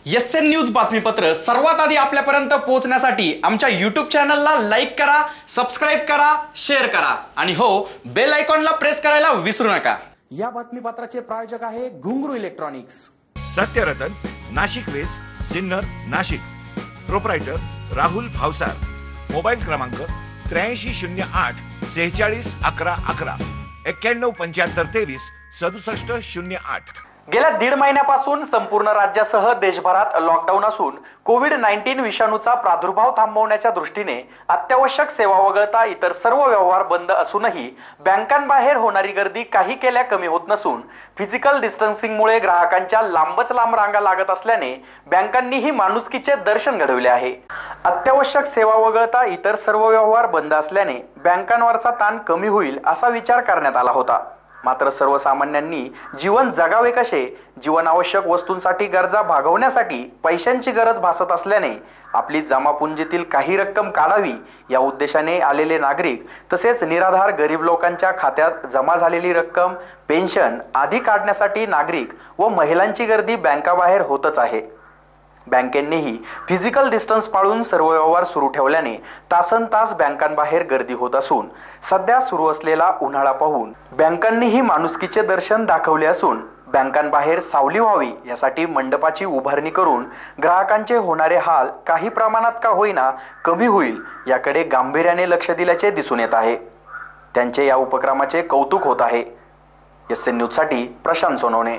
SN news बातमीपत्र सर्वात आधी आपल्यापर्यंत पोहोचण्यासाठी आमच्या YouTube चॅनलला लाईक करा, सबस्क्राइब करा, शेअर करा आणि हो बेल आयकॉनला प्रेस करायला विसरू नका। या बातमीपत्राचे प्रायोजक आहे Ghungroo electronics. Satyaratan, Nashik west, Sinnar, Nashik. Proprietor Rahul Bhavsar. Mobile क्रमांक 8308 46 11 11 91 75 23 67 08। गेल्या दीड महिन्यापासून संपूर्ण राज्यासह देशभरात लॉकडाऊन असून कोविड-19 विषाणूचा प्रादुर्भाव थांबवण्याच्या दृष्टीने अत्यावश्यक सेवा वगळता इतर सर्व व्यवहार बंद असूनही बँकांबाहेर होणारी गर्दी काही केल्या कमी होत नसून फिजिकल डिस्टन्सिंगमुळे ग्राहकांच्या लांबच लांब रांगा लागत असल्याने बँकांनीही माणुसकीचे दर्शन घडविले आहे। अत्यावश्यक सेवा वगळता इतर सर्व व्यवहार बंद असल्याने बँकांवरचा ताण कमी होईल असा विचार करण्यात आला होता। मात्र सर्वसामान्यांनी जीवन जगावे कसे, जीवनावश्यक वस्तूंसाठी गरजा भागवण्यासाठी पैशांची गरज भासत असल्याने आपली जमापुंजीतील काही रक्कम काढावी या उद्देशाने आलेले नागरिक तसेच निराधार गरीब लोकांच्या खात्यात जमा झालेली रक्कम, पेन्शन आदी काढण्यासाठी नागरिक व महिलांची गर्दी बँकाबाहेर होतच आहे। बँकेंनीही फिजिकल डिस्टन्स पाळून सर्व व्यवहार सुरू ठेवल्याने तासनतास बँकांबाहेर गर्दी होत असून सध्या सुरू असलेला उन्हाळा पाहून बँकांनीही माणुसकीचे दर्शन दाखवले असून बँकांबाहेर सावली व्हावी यासाठी मंडपाची उभारणी करून ग्राहकांचे होणारे हाल काही प्रमाणात का होईना कमी होईल याकडे गांभीर्याने लक्ष दिल्याचे दिसून येत आहे। त्यांचे या उपक्रमाचे कौतुक होत आहे। एसएन न्यूज साठी प्रशांत सोनवणे।